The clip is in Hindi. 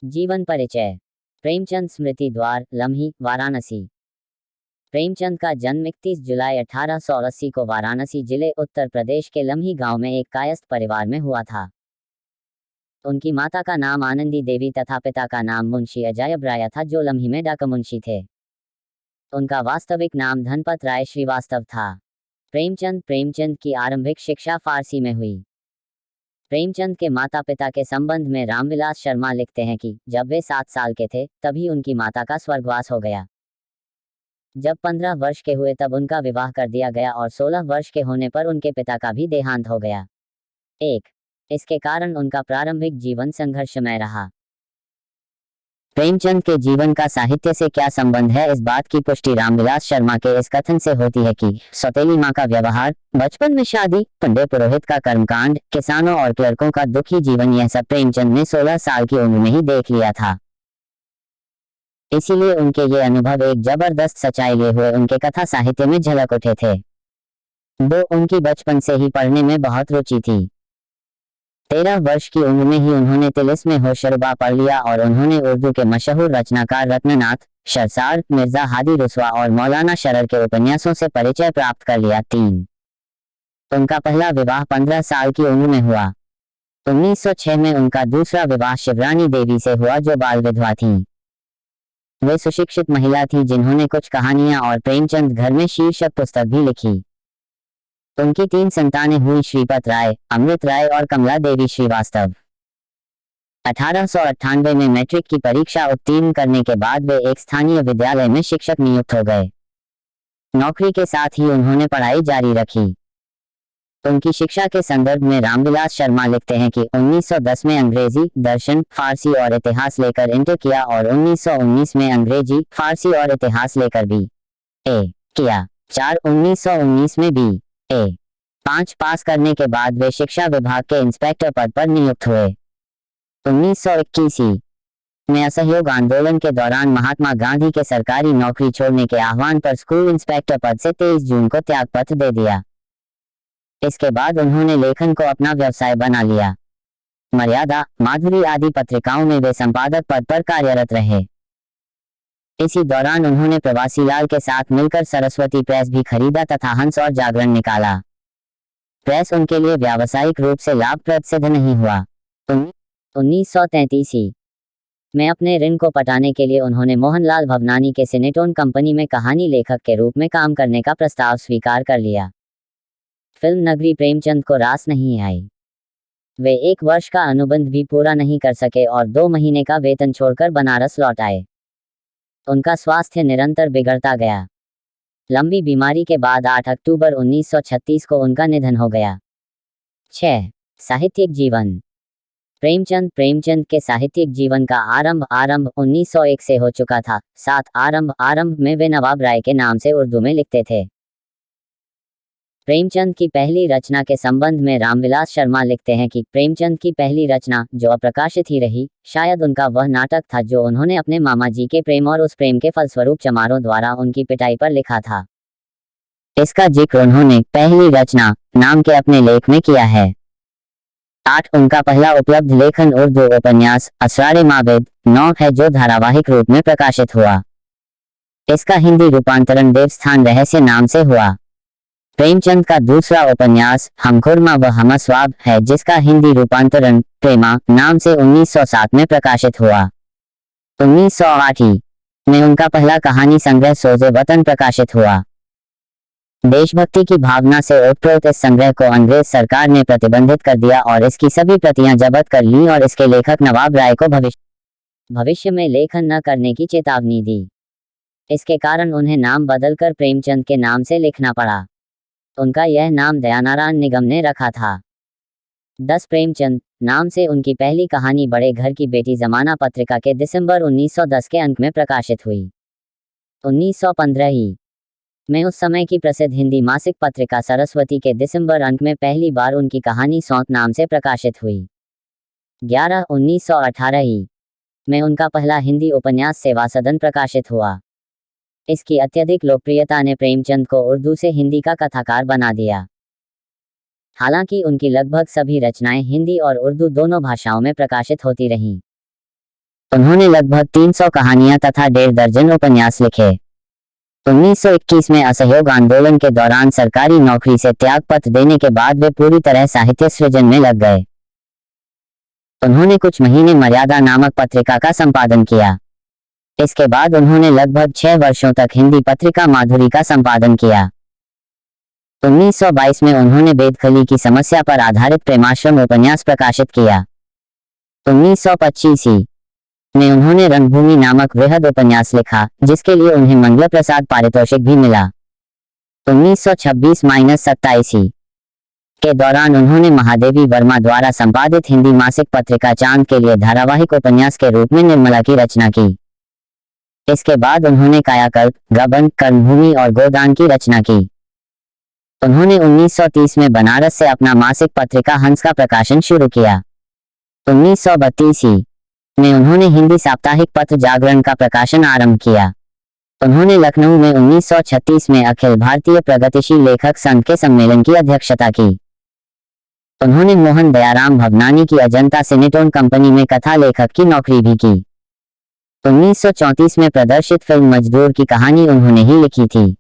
जीवन परिचय। प्रेमचंद स्मृति द्वार, लम्ही, वाराणसी। प्रेमचंद का जन्म 31 जुलाई 1880 को वाराणसी जिले उत्तर प्रदेश के लम्ही गांव में एक कायस्थ परिवार में हुआ था। उनकी माता का नाम आनंदी देवी तथा पिता का नाम मुंशी अजायब राय था, जो लम्ही में डाक मुंशी थे। उनका वास्तविक नाम धनपत राय श्रीवास्तव था। प्रेमचंद की आरंभिक शिक्षा फारसी में हुई। प्रेमचंद के माता पिता के संबंध में रामविलास शर्मा लिखते हैं कि जब वे 7 साल के थे तभी उनकी माता का स्वर्गवास हो गया। जब 15 वर्ष के हुए तब उनका विवाह कर दिया गया और 16 वर्ष के होने पर उनके पिता का भी देहांत हो गया। इसके कारण उनका प्रारंभिक जीवन संघर्षमय रहा। प्रेमचंद के जीवन का साहित्य से क्या संबंध है, इस बात की पुष्टि रामविलास शर्मा के इस कथन से होती है कि सौतेली माँ का व्यवहार, बचपन में शादी, पंडे पुरोहित का कर्मकांड, किसानों और क्लर्कों का दुखी जीवन, यह सब प्रेमचंद ने 16 साल की उम्र में ही देख लिया था। इसीलिए उनके ये अनुभव एक जबरदस्त सच्चाई लिए हुए उनके कथा साहित्य में झलक उठे थे। उनकी बचपन से ही पढ़ने में बहुत रुचि थी। 13 वर्ष की उम्र में ही उन्होंने तिलिस्मे होशरुबा पढ़ लिया और उन्होंने उर्दू के मशहूर रचनाकार रत्ननाथ, शरसार, मिर्जा हादी रुस्वा और मौलाना शरर के उपन्यासों से परिचय प्राप्त कर लिया। उनका पहला विवाह 15 साल की उम्र में हुआ। 1906 में उनका दूसरा विवाह शिवरानी देवी से हुआ, जो बाल विधवा थीं। वे सुशिक्षित महिला थी जिन्होंने कुछ कहानियां और प्रेमचंद घर में शीर्षक पुस्तक भी लिखी। उनकी 3 संतानें हुई, श्रीपत राय, अमृत राय और कमला देवी श्रीवास्तव। 1898 में मैट्रिक की परीक्षा उत्तीर्ण करने के बाद वे एक स्थानीय विद्यालय में शिक्षक नियुक्त हो गए। नौकरी के साथ ही उन्होंने पढ़ाई जारी रखी। उनकी शिक्षा के संदर्भ में रामविलास शर्मा लिखते हैं कि 1910 में अंग्रेजी, दर्शन, फारसी और इतिहास लेकर इंटर किया और 1919 में अंग्रेजी, फारसी और इतिहास लेकर B.A. किया। 1919 में B.A. पास करने के बाद वे शिक्षा विभाग के इंस्पेक्टर पद पर नियुक्त हुए। 1921 में असहयोग आंदोलन के दौरान महात्मा गांधी के सरकारी नौकरी छोड़ने के आह्वान पर स्कूल इंस्पेक्टर पद से 23 जून को त्यागपत्र दे दिया। इसके बाद उन्होंने लेखन को अपना व्यवसाय बना लिया। मर्यादा, माधुरी आदि पत्रिकाओं में वे संपादक पद पर कार्यरत रहे। इसी दौरान उन्होंने प्रवासी लाल के साथ मिलकर सरस्वती प्रेस भी खरीदा तथा हंस और जागरण निकाला। प्रेस उनके लिए व्यावसायिक रूप से लाभप्रद सिद्ध नहीं हुआ। 1933 में अपने ऋण को पटाने के लिए उन्होंने मोहनलाल भवनानी के सिनेटोन कंपनी में कहानी लेखक के रूप में काम करने का प्रस्ताव स्वीकार कर लिया। फिल्म नगरी प्रेमचंद को रास नहीं आई। वे 1 वर्ष का अनुबंध भी पूरा नहीं कर सके और 2 महीने का वेतन छोड़कर बनारस लौट आए। उनका स्वास्थ्य निरंतर बिगड़ता गया। लंबी बीमारी के बाद 8 अक्टूबर 1936 को उनका निधन हो गया। 6. साहित्यिक जीवन। प्रेमचंद के साहित्यिक जीवन का आरंभ 1901 से हो चुका था। 7. आरंभ में वे नवाब राय के नाम से उर्दू में लिखते थे। प्रेमचंद की पहली रचना के संबंध में रामविलास शर्मा लिखते हैं कि प्रेमचंद की पहली रचना, जो अप्रकाशित ही रही, शायद उनका वह नाटक था जो उन्होंने अपने मामा जी के प्रेम और उस प्रेम के फलस्वरूप चमारों द्वारा उनकी पिटाई पर लिखा था। इसका जिक्र उन्होंने पहली रचना नाम के अपने लेख में किया है। 8. उनका पहला उपलब्ध लेखन उर्दू उपन्यास असरारे माबिद 9 है, जो धारावाहिक रूप में प्रकाशित हुआ। इसका हिंदी रूपांतरण देवस्थान रहस्य नाम से हुआ। प्रेमचंद का दूसरा उपन्यास हमखुरमा व हमस्वाब है, जिसका हिंदी रूपांतरण प्रेमा नाम से 1907 में प्रकाशित हुआ। 1908 में उनका पहला कहानी संग्रह सोजे वतन प्रकाशित हुआ। देशभक्ति की भावना से ओतप्रोत इस संग्रह को अंग्रेज सरकार ने प्रतिबंधित कर दिया और इसकी सभी प्रतियां जब्त कर लीं और इसके लेखक नवाब राय को भविष्य में लेखन न करने की चेतावनी दी। इसके कारण उन्हें नाम बदलकर प्रेमचंद के नाम से लिखना पड़ा। उनका यह नाम दयानारायण निगम ने रखा था। 10. प्रेमचंद नाम से उनकी पहली कहानी बड़े घर की बेटी जमाना पत्रिका के दिसंबर 1910 के अंक में प्रकाशित हुई। 1915 में उस समय की प्रसिद्ध हिंदी मासिक पत्रिका सरस्वती के दिसंबर अंक में पहली बार उनकी कहानी सौंत नाम से प्रकाशित हुई। 1918 में उनका पहला हिंदी उपन्यास सेवा सदन प्रकाशित हुआ। इसकी अत्यधिक लोकप्रियता ने प्रेमचंद को उर्दू से हिंदी का कथाकार बना दिया। हालांकि उनकी लगभग सभी रचनाएं हिंदी और उर्दू दोनों भाषाओं में प्रकाशित होती रहीं। उन्होंने लगभग 300 कहानियां तथा 1.5 दर्जन उपन्यास लिखे। 1921 में असहयोग आंदोलन के दौरान सरकारी नौकरी से त्यागपत्र देने के बाद वे पूरी तरह साहित्य सृजन में लग गए। उन्होंने कुछ महीने मर्यादा नामक पत्रिका का संपादन किया। इसके बाद उन्होंने लगभग 6 वर्षों तक हिंदी पत्रिका माधुरी का संपादन किया। 1922 में उन्होंने बेदखली की समस्या पर आधारित प्रेमाश्रम उपन्यास प्रकाशित किया। 1925 में उन्होंने रंगभूमि नामक वृहद उपन्यास लिखा, जिसके लिए उन्हें मंगल प्रसाद पारितोषिक भी मिला। 1926-27 के दौरान उन्होंने महादेवी वर्मा द्वारा संपादित हिंदी मासिक पत्रिका चांद के लिए धारावाहिक उपन्यास के रूप में निर्मला की रचना की। इसके बाद उन्होंने कायाकल्प, गबन, कर्मभूमि और गोदान की रचना की। उन्होंने 1930 में बनारस से अपना मासिक पत्रिका हंस का प्रकाशन शुरू किया। 1932 में उन्होंने हिंदी साप्ताहिक पत्र जागरण का प्रकाशन आरंभ किया। उन्होंने लखनऊ में 1936 में अखिल भारतीय प्रगतिशील लेखक संघ के सम्मेलन की अध्यक्षता की। उन्होंने मोहन दयाराम भवनानी की अजंता सिनेटोन कंपनी में कथा लेखक की नौकरी भी की। 1934 में प्रदर्शित फिल्म मजदूर की कहानी उन्होंने ही लिखी थी।